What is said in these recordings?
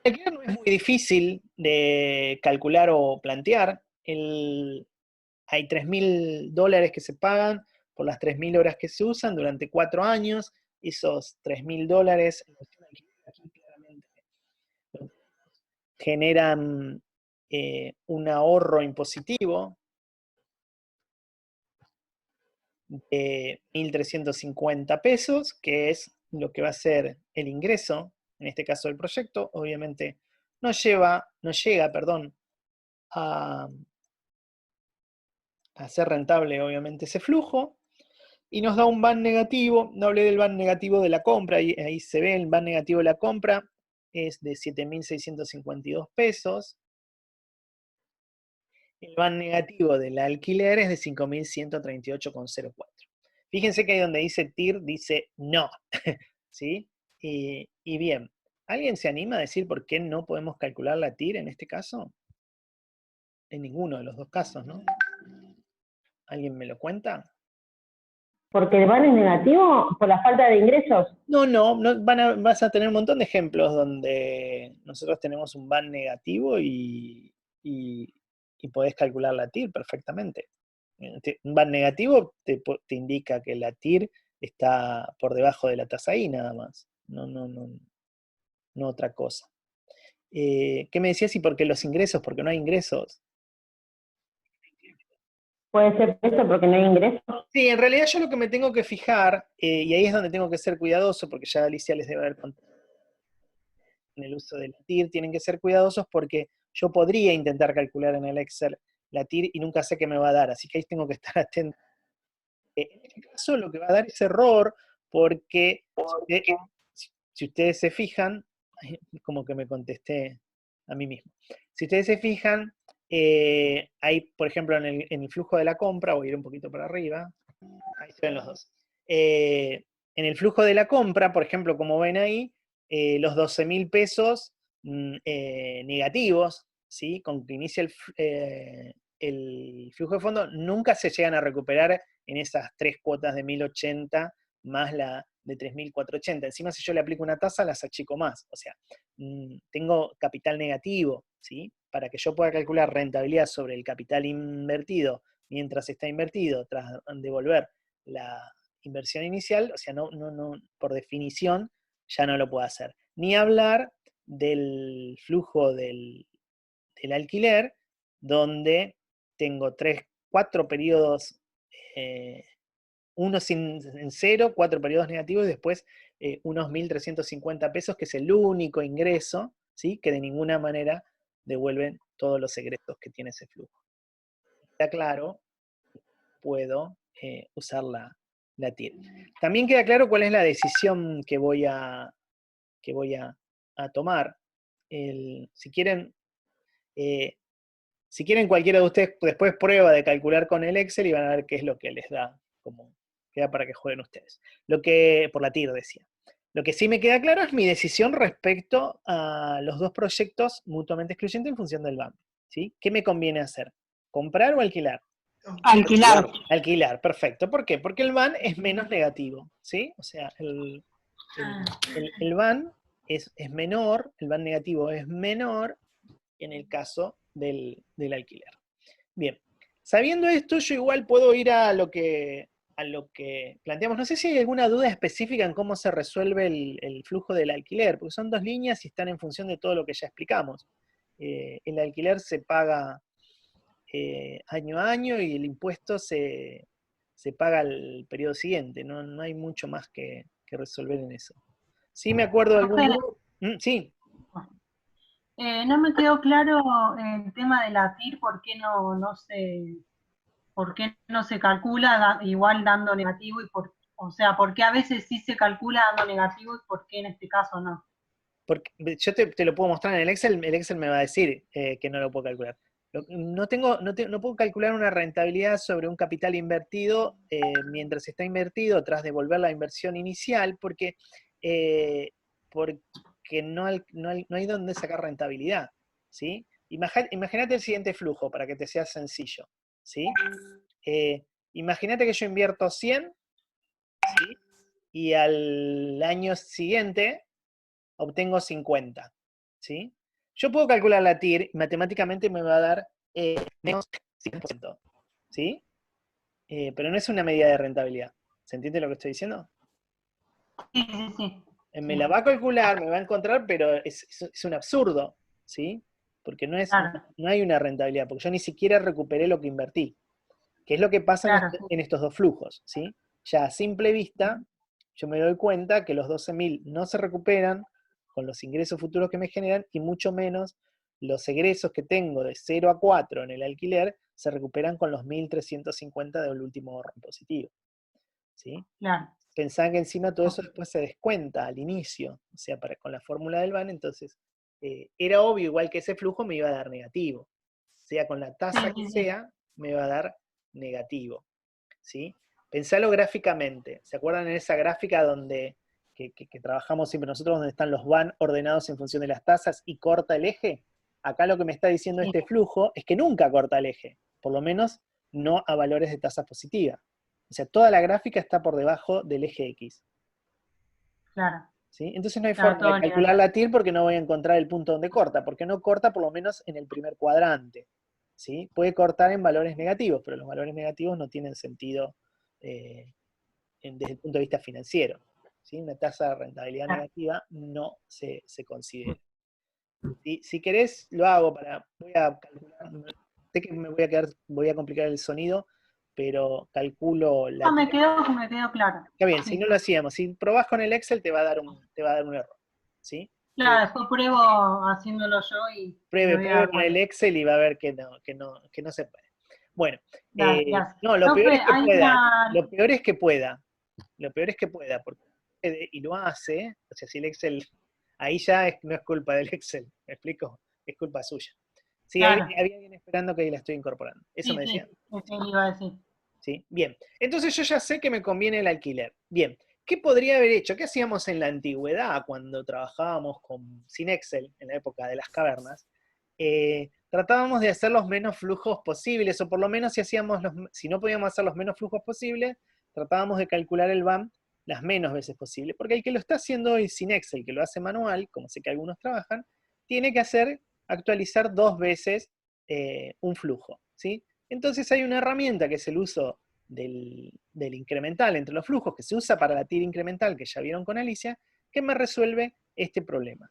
alquiler no es muy difícil de calcular o plantear. Hay $3.000 que se pagan por las 3.000 horas que se usan durante 4 años. Esos $3.000 aquí claramente generan un ahorro impositivo de 1.350 pesos, que es lo que va a ser el ingreso, en este caso del proyecto. Obviamente no llega, perdón, a hacer rentable obviamente ese flujo, y nos da un VAN negativo. No hablé del VAN negativo de la compra, ahí se ve el VAN negativo de la compra, es de 7.652 pesos. El VAN negativo del alquiler es de 5.138,04. Fíjense que ahí donde dice TIR, dice no, ¿sí? Y bien, ¿alguien se anima a decir por qué no podemos calcular la TIR en este caso? En ninguno de los dos casos, ¿no? ¿Alguien me lo cuenta? ¿Porque el VAN es negativo por la falta de ingresos? No, vas a tener un montón de ejemplos donde nosotros tenemos un VAN negativo y podés calcular la TIR perfectamente. Un VAN negativo te indica que la TIR está por debajo de la tasa I nada más, no otra cosa. ¿Qué me decías? ¿Y por qué los ingresos? Porque no hay ingresos. Puede ser eso porque no hay ingresos. Sí, en realidad yo lo que me tengo que fijar, y ahí es donde tengo que ser cuidadoso, porque ya Alicia les debe haber contado en el uso de la TIR, tienen que ser cuidadosos porque yo podría intentar calcular en el Excel la TIR y nunca sé qué me va a dar, así que ahí tengo que estar atento. En este caso lo que va a dar es error, porque si ustedes se fijan, como que me contesté a mí mismo. Si ustedes se fijan, hay, por ejemplo, en el flujo de la compra, voy a ir un poquito para arriba, ahí se ven los dos. En el flujo de la compra, por ejemplo, como ven ahí, los 12.000 pesos negativos, ¿sí? Con que inicia el flujo de fondo, nunca se llegan a recuperar en esas 3 cuotas de 1.080 más la de 3.480. Encima, si yo le aplico una tasa, las achico más. O sea, tengo capital negativo, ¿sí? Para que yo pueda calcular rentabilidad sobre el capital invertido mientras está invertido, tras devolver la inversión inicial, o sea, por definición, ya no lo puedo hacer. Ni hablar del flujo del alquiler, donde tengo 4 periodos, uno en cero, 4 periodos negativos, y después unos 1.350 pesos, que es el único ingreso, ¿sí? Que de ninguna manera devuelven todos los egresos que tiene ese flujo. Está claro, puedo usar la TIR. También queda claro cuál es la decisión que voy a tomar. Si quieren, cualquiera de ustedes después prueba de calcular con el Excel y van a ver qué es lo que les da, como queda para que jueguen ustedes. Por la TIR decía. Lo que sí me queda claro es mi decisión respecto a los dos proyectos mutuamente excluyentes en función del banco, ¿sí? ¿Qué me conviene hacer? ¿Comprar o alquilar? Alquilar. Alquilar, perfecto. ¿Por qué? Porque el VAN es menos negativo, ¿sí? O sea, el VAN es menor, el VAN negativo es menor en el caso del alquiler. Bien, sabiendo esto, yo igual puedo ir a lo que planteamos. No sé si hay alguna duda específica en cómo se resuelve el flujo del alquiler, porque son 2 líneas y están en función de todo lo que ya explicamos. El alquiler se paga año a año y el impuesto se paga al periodo siguiente. No hay mucho más que resolver en eso. Sí me acuerdo de algún Profe, grupo. Sí. no me quedó claro el tema de la TIR, por qué no se calcula igual dando negativo o sea, por qué a veces sí se calcula dando negativo y por qué en este caso no. Porque yo te lo puedo mostrar en el Excel me va a decir que no lo puedo calcular. No puedo calcular una rentabilidad sobre un capital invertido mientras está invertido tras devolver la inversión inicial, eh, porque no hay donde sacar rentabilidad, ¿sí? Imagínate el siguiente flujo para que te sea sencillo, ¿sí? Imagínate que yo invierto 100, ¿sí? Y al año siguiente obtengo 50, ¿sí? Yo puedo calcular la TIR y matemáticamente me va a dar menos 100%, ¿sí? Pero no es una medida de rentabilidad. ¿Se entiende lo que estoy diciendo? Sí, sí, sí. Me la va a calcular, me va a encontrar, pero es un absurdo, ¿sí? Porque Claro, no hay una rentabilidad, porque yo ni siquiera recuperé lo que invertí, que es lo que pasa claro, sí. en estos dos flujos, ¿sí? Ya a simple vista, yo me doy cuenta que los 12.000 no se recuperan con los ingresos futuros que me generan, y mucho menos los egresos que tengo de 0 a 4 en el alquiler se recuperan con los 1.350 del último ahorro en positivo, ¿sí? Claro. Pensá que encima todo eso después se descuenta al inicio, o sea, con la fórmula del BAN, entonces era obvio igual que ese flujo me iba a dar negativo, sea con la Sí, tasa que sí, sí. sea, me va a dar negativo, ¿sí? Pensalo gráficamente, ¿se acuerdan en esa gráfica donde que trabajamos siempre nosotros, donde están los BAN ordenados en función de las tasas y corta el eje? Acá lo que me está diciendo Sí, este flujo es que nunca corta el eje, por lo menos no a valores de tasa positiva. O sea, toda la gráfica está por debajo del eje X, claro. ¿sí? Entonces no hay Claro, forma de todo calcular negativo. la TIR porque no voy a encontrar el punto donde corta, porque no corta por lo menos en el primer cuadrante, ¿sí? Puede cortar en valores negativos, pero los valores negativos no tienen sentido eh, desde el punto de vista financiero, ¿sí? Una tasa de rentabilidad Claro. negativa no se considera. Si querés, lo hago voy a calcular, sé que voy a complicar el sonido, pero calculo la No, TIR. me quedó claro. Está bien, si Sí. no lo hacíamos, si probás con el Excel te va a dar un error, ¿sí? Claro, después pruebo haciéndolo yo y me voy a Pruebe dar con el cuenta. Excel y va a ver que no se puede. Bueno, Dale, gracias. no, lo peor Profe, es que hay pueda, una... lo peor es que pueda, lo peor es que pueda, porque puede y lo hace, o sea, si el Excel, ahí ya no es culpa del Excel, ¿me explico? Es culpa suya. Sí, Claro, había alguien esperando que ahí la estoy incorporando. ¿Eso sí, me decía? sí, eso le iba a decir. ¿Sí? Bien. Entonces yo ya sé que me conviene el alquiler. Bien. ¿Qué podría haber hecho? ¿Qué hacíamos en la antigüedad cuando trabajábamos sin Excel, en la época de las cavernas? Tratábamos de hacer los menos flujos posibles, o por lo menos si no podíamos hacer los menos flujos posibles, tratábamos de calcular el BAM las menos veces posibles. Porque el que lo está haciendo hoy sin Excel, que lo hace manual, como sé que algunos trabajan, tiene que actualizar 2 veces un flujo, ¿sí? Entonces hay una herramienta que es el uso del incremental entre los flujos, que se usa para la tira incremental, que ya vieron con Alicia, que me resuelve este problema.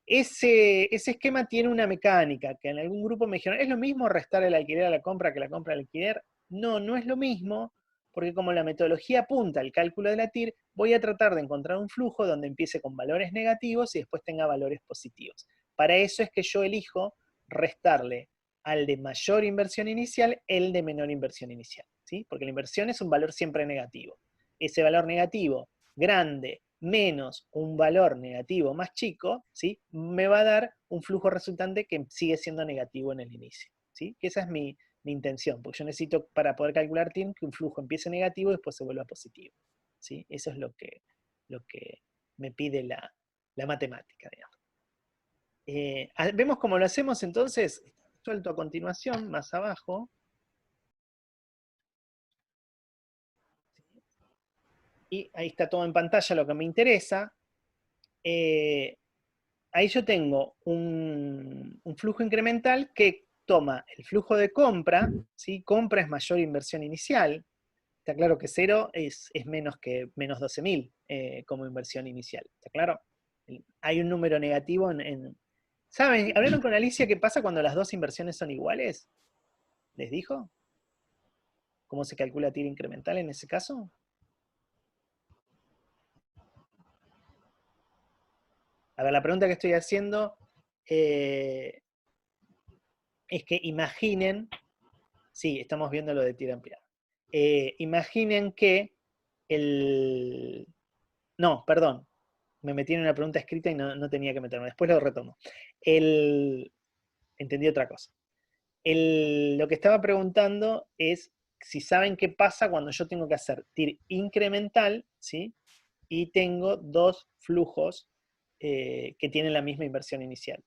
Ese esquema tiene una mecánica, que en algún grupo me dijeron, ¿es lo mismo restar el alquiler a la compra que la compra al alquiler? No, no es lo mismo, porque como la metodología apunta al cálculo de la TIR, voy a tratar de encontrar un flujo donde empiece con valores negativos y después tenga valores positivos. Para eso es que yo elijo restarle al de mayor inversión inicial el de menor inversión inicial, ¿sí? Porque la inversión es un valor siempre negativo. Ese valor negativo grande menos un valor negativo más chico, ¿sí? Me va a dar un flujo resultante que sigue siendo negativo en el inicio, ¿sí? Que esa es mi intención, porque yo necesito para poder calcular TIM que un flujo empiece negativo y después se vuelva positivo, ¿sí? Eso es lo que me pide la matemática, digamos. Vemos cómo lo hacemos entonces, suelto a continuación, más abajo, y ahí está todo en pantalla lo que me interesa. Ahí yo tengo un flujo incremental que toma el flujo de compra, ¿sí? Compra es mayor inversión inicial, está claro que 0 es menos que menos 12.000 como inversión inicial, ¿está claro? Hay un número negativo ¿Saben? ¿Hablaron con Alicia qué pasa cuando las dos inversiones son iguales? ¿Les dijo? ¿Cómo se calcula tira incremental en ese caso? A ver, la pregunta que estoy haciendo es que imaginen, sí, estamos viendo lo de tira ampliada. Imaginen que no, perdón, me metí en una pregunta escrita y no tenía que meterme, después lo retomo. Entendí otra cosa. Lo que estaba preguntando es si saben qué pasa cuando yo tengo que hacer TIR incremental, ¿sí? Y tengo dos flujos que tienen la misma inversión inicial.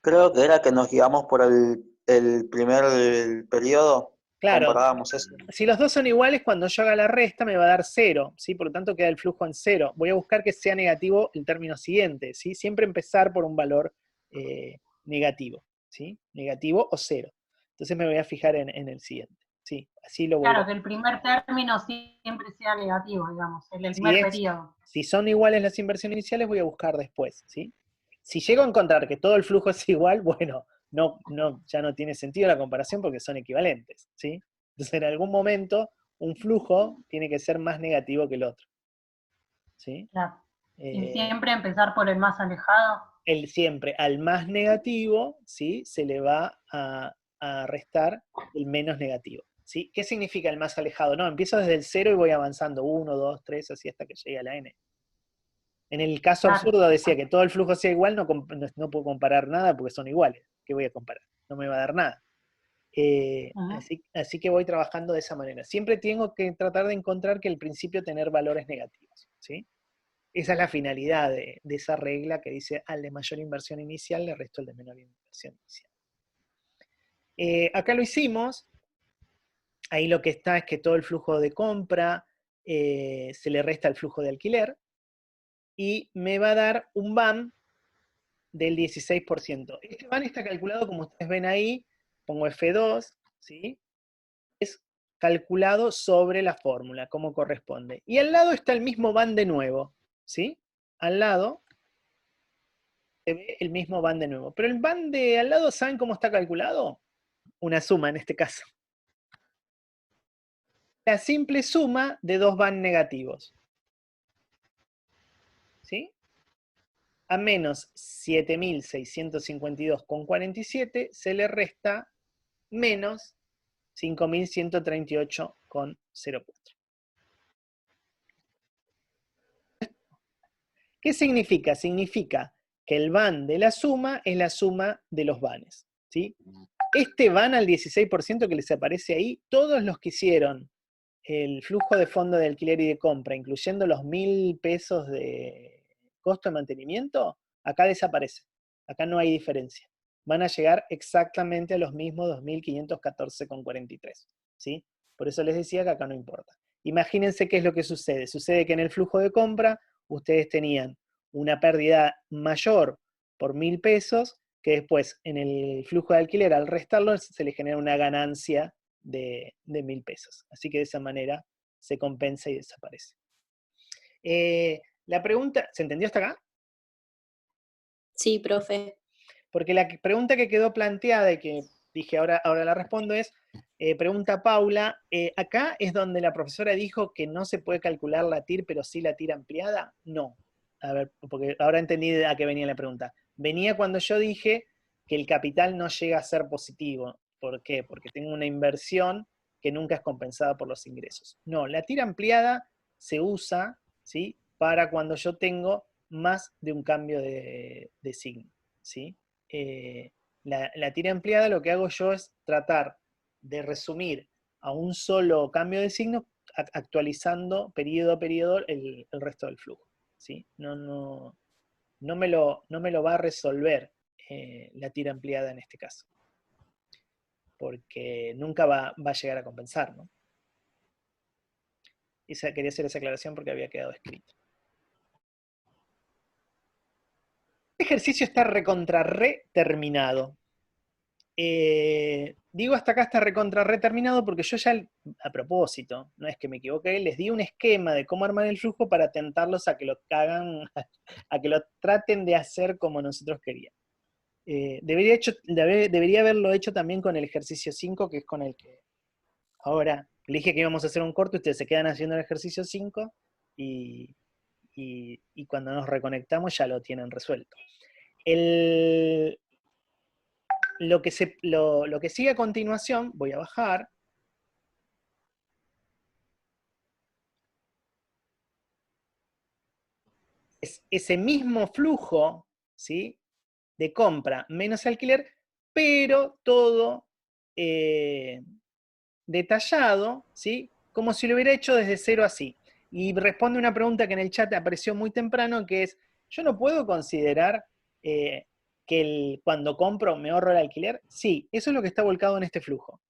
Creo que era que nos guiamos por el primer periodo. Claro, comparábamos eso. si los dos son iguales, cuando yo haga la resta me va a dar 0, ¿sí? Por lo tanto queda el flujo en 0. Voy a buscar que sea negativo el término siguiente, ¿sí? Siempre empezar por un valor negativo, ¿sí? Negativo o 0. Entonces me voy a fijar en el siguiente, ¿sí? Así lo voy Claro, a... que el primer término siempre sea negativo, digamos, el Si, primer periodo. si son iguales las inversiones iniciales, voy a buscar después, ¿sí? Si llego a encontrar que todo el flujo es igual, bueno, ya no tiene sentido la comparación porque son equivalentes, ¿sí? Entonces en algún momento un flujo tiene que ser más negativo que el otro, ¿sí? Claro. Y Eh, siempre empezar por el más alejado. siempre al más negativo, ¿sí? Se le va a restar el menos negativo, ¿sí? ¿Qué significa el más alejado? No, empiezo desde el 0 y voy avanzando 1, 2, 3, así hasta que llegue a la n. En el caso Claro. absurdo decía que todo el flujo sea igual, no puedo comparar nada porque son iguales. ¿Qué voy a comparar? No me va a dar nada. Ujú. Así que voy trabajando de esa manera. Siempre tengo que tratar de encontrar que el principio tener valores negativos, ¿sí? Esa es la finalidad de esa regla que dice al de mayor inversión inicial le resto el de menor inversión inicial. Acá lo hicimos. Ahí lo que está es que todo el flujo de compra se le resta el flujo de alquiler y me va a dar un BAM del 16%. Este BAM está calculado, como ustedes ven ahí, pongo F2, ¿sí? Es calculado sobre la fórmula, como corresponde. Y al lado está el mismo BAM de nuevo, ¿sí? Al lado se ve el mismo BAM de nuevo. Pero el BAM de al lado, ¿saben cómo está calculado? Una suma en este caso. La simple suma de dos BAM negativos, ¿sí? A menos 7.652,47 se le resta menos 5.138,04. ¿Qué significa? Significa que el van de la suma es la suma de los vanes, ¿sí? Este van al 16% que les aparece ahí, todos los que hicieron el flujo de fondo de alquiler y de compra, incluyendo los 1.000 pesos de costo de mantenimiento, acá desaparece. Acá no hay diferencia. Van a llegar exactamente a los mismos 2.514,43, ¿sí? Por eso les decía que acá no importa. Imagínense qué es lo que sucede. Sucede que en el flujo de compra ustedes tenían una pérdida mayor por 1.000 pesos, que después en el flujo de alquiler al restarlo se le genera una ganancia de 1.000 pesos. Así que de esa manera se compensa y desaparece. La pregunta, ¿se entendió hasta acá? Sí, profe. Porque la pregunta que quedó planteada y que dije ahora la respondo es, pregunta Paula, ¿acá es donde la profesora dijo que no se puede calcular la TIR pero sí la TIR ampliada? No. A ver, porque ahora entendí a qué venía la pregunta. Venía cuando yo dije que el capital no llega a ser positivo. ¿Por qué? Porque tengo una inversión que nunca es compensada por los ingresos. No, la TIR ampliada se usa, ¿sí? Para cuando yo tengo más de un cambio de signo, ¿sí? La tira ampliada lo que hago yo es tratar de resumir a un solo cambio de signo actualizando periodo a periodo el resto del flujo, ¿sí? No me lo va a resolver la tira ampliada en este caso, porque nunca va a llegar a compensar, ¿no? Quería hacer esa aclaración porque había quedado escrito. Este ejercicio está recontra re terminado. Digo hasta acá está recontra reterminado porque yo ya, a propósito, no es que me equivoqué, les di un esquema de cómo armar el flujo para tentarlos a que lo hagan, a que lo traten de hacer como nosotros queríamos. Debería haberlo hecho también con el ejercicio 5, que es con el que ahora le dije que íbamos a hacer un corto, ustedes se quedan haciendo el ejercicio 5 y cuando nos reconectamos ya lo tienen resuelto. Lo que sigue a continuación, voy a bajar. Es ese mismo flujo, ¿sí? De compra menos alquiler, pero todo detallado, ¿sí? Como si lo hubiera hecho desde cero así. Y responde una pregunta que en el chat apareció muy temprano, que es, ¿yo no puedo considerar que cuando compro me ahorro el alquiler? Sí, eso es lo que está volcado en este flujo.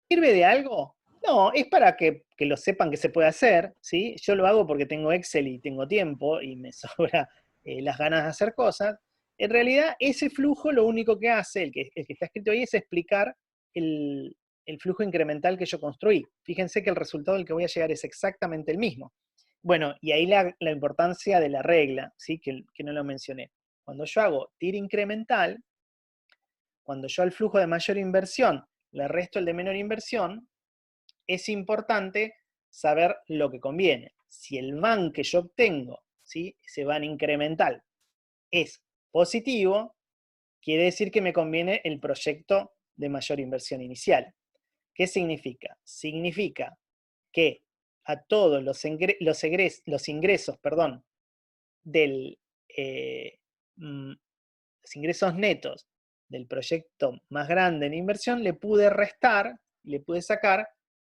¿Sirve de algo? No, es para que lo sepan que se puede hacer, ¿sí? Yo lo hago porque tengo Excel y tengo tiempo y me sobra las ganas de hacer cosas. En realidad, ese flujo lo único que hace, el que está escrito ahí, es explicar el, el flujo incremental que yo construí. Fíjense que el resultado al que voy a llegar es exactamente el mismo. Bueno, y ahí la importancia de la regla, ¿sí? Que no lo mencioné. Cuando yo hago TIR incremental, cuando yo al flujo de mayor inversión le resto el de menor inversión, es importante saber lo que conviene. Si el van que yo obtengo, ¿sí? Ese van incremental, es positivo, quiere decir que me conviene el proyecto de mayor inversión inicial. ¿Qué significa? Significa que a todos los ingresos del, los ingresos netos del proyecto más grande en inversión, le pude restar, le pude sacar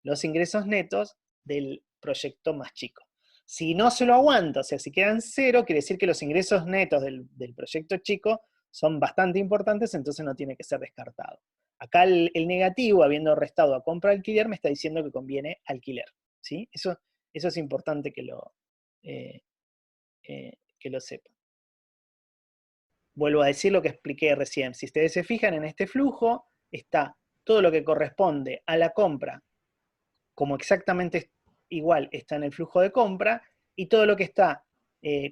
los ingresos netos del proyecto más chico. Si no se lo aguanto, o sea, si quedan cero, quiere decir que los ingresos netos del proyecto chico son bastante importantes, entonces no tiene que ser descartado. Acá el negativo, habiendo restado a compra alquiler, me está diciendo que conviene alquiler. ¿Sí? Eso es importante que lo sepan. Vuelvo a decir lo que expliqué recién. Si ustedes se fijan en este flujo, está todo lo que corresponde a la compra, como exactamente igual está en el flujo de compra, y todo lo que está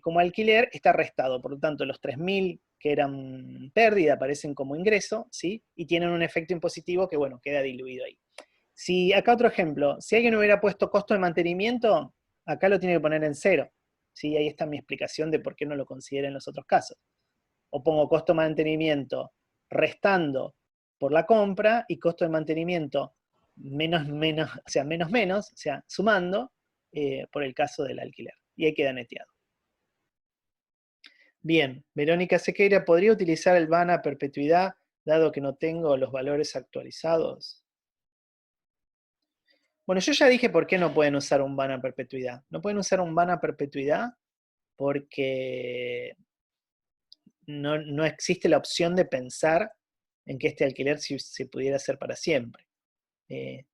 como alquiler está restado. Por lo tanto, los 3.000 que eran pérdida aparecen como ingreso, ¿sí? Y tienen un efecto impositivo que, bueno, queda diluido ahí. Si acá otro ejemplo, si alguien hubiera puesto costo de mantenimiento, acá lo tiene que poner en cero. ¿Sí? Ahí está mi explicación de por qué no lo considera en los otros casos. O pongo costo de mantenimiento restando por la compra y costo de mantenimiento menos, o sea, sumando por el caso del alquiler. Y ahí queda neteado. Bien, Verónica Sequeira, ¿podría utilizar el VAN a perpetuidad dado que no tengo los valores actualizados? Bueno, yo ya dije por qué no pueden usar un VAN a perpetuidad. No pueden usar un VAN a perpetuidad porque no existe la opción de pensar en que este alquiler se pudiera hacer para siempre.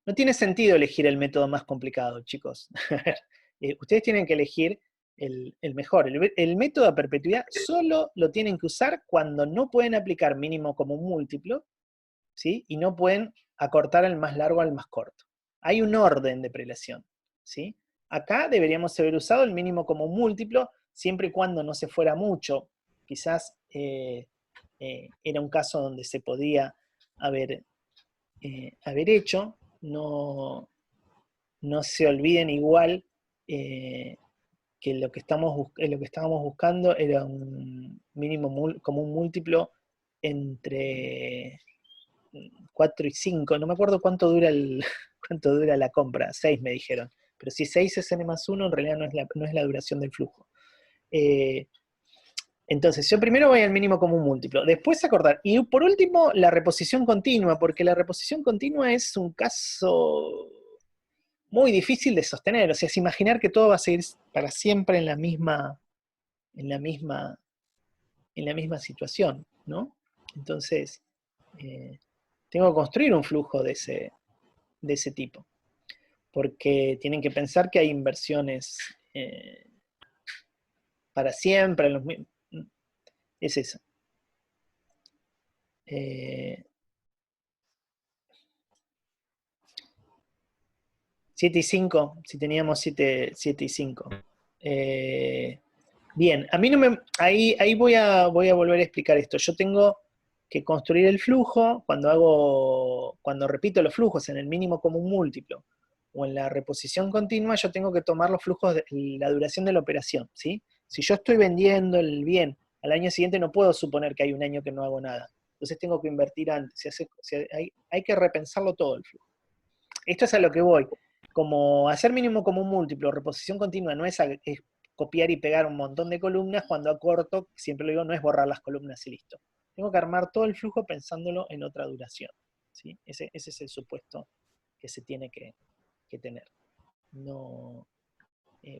No tiene sentido elegir el método más complicado, chicos. Ustedes tienen que elegir el mejor. El método a perpetuidad solo lo tienen que usar cuando no pueden aplicar mínimo común múltiplo, ¿sí? Y no pueden acortar el más largo al más corto. Hay un orden de prelación, ¿sí? Acá deberíamos haber usado el mínimo común múltiplo, siempre y cuando no se fuera mucho. Quizás era un caso donde se podía haber hecho. No se olviden igual que lo que estábamos buscando era un mínimo común múltiplo entre 4 y 5, no me acuerdo cuánto dura cuánto dura la compra, 6 me dijeron, pero si 6 es n+1, en realidad no es la duración del flujo. Entonces, yo primero voy al mínimo común múltiplo, después acordar, y por último, la reposición continua, porque la reposición continua es un caso muy difícil de sostener, o sea, es imaginar que todo va a seguir para siempre en la misma situación, ¿no? Entonces, tengo que construir un flujo de ese tipo, porque tienen que pensar que hay inversiones para siempre, es eso. 7 y 5, si teníamos 7 y 5. Bien, a mí no me... Ahí voy a volver a explicar esto. Yo tengo que construir el flujo cuando repito los flujos en el mínimo común múltiplo o en la reposición continua, yo tengo que tomar los flujos de la duración de la operación, ¿sí? Si yo estoy vendiendo el bien al año siguiente, no puedo suponer que hay un año que no hago nada. Entonces tengo que invertir antes. Hay que repensarlo todo el flujo. Esto es a lo que voy. Como hacer mínimo común múltiplo, reposición continua, no es copiar y pegar un montón de columnas, cuando acorto, siempre lo digo, no es borrar las columnas y listo. Tengo que armar todo el flujo pensándolo en otra duración, ¿sí? Ese es el supuesto que se tiene que tener. No,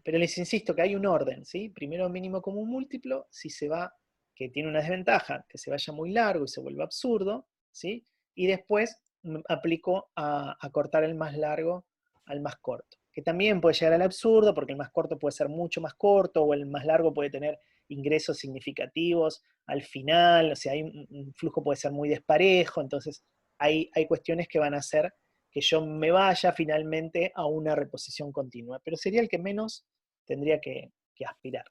pero les insisto que hay un orden, ¿sí? Primero mínimo común múltiplo, si se va, que tiene una desventaja, que se vaya muy largo y se vuelva absurdo, ¿sí? Y después aplico a cortar el más largo al más corto. Que también puede llegar al absurdo, porque el más corto puede ser mucho más corto, o el más largo puede tener ingresos significativos al final, o sea, hay un flujo puede ser muy desparejo, entonces hay cuestiones que van a hacer que yo me vaya finalmente a una reposición continua, pero sería el que menos tendría que aspirar.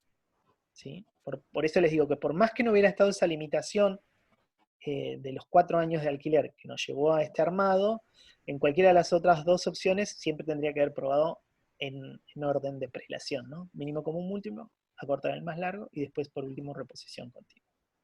¿Sí? Por eso les digo que por más que no hubiera estado esa limitación de los 4 años de alquiler que nos llevó a este armado, en cualquiera de las otras dos opciones siempre tendría que haber probado en orden de prelación, ¿no? Mínimo común múltiplo, acortar el más largo y después por último reposición continua.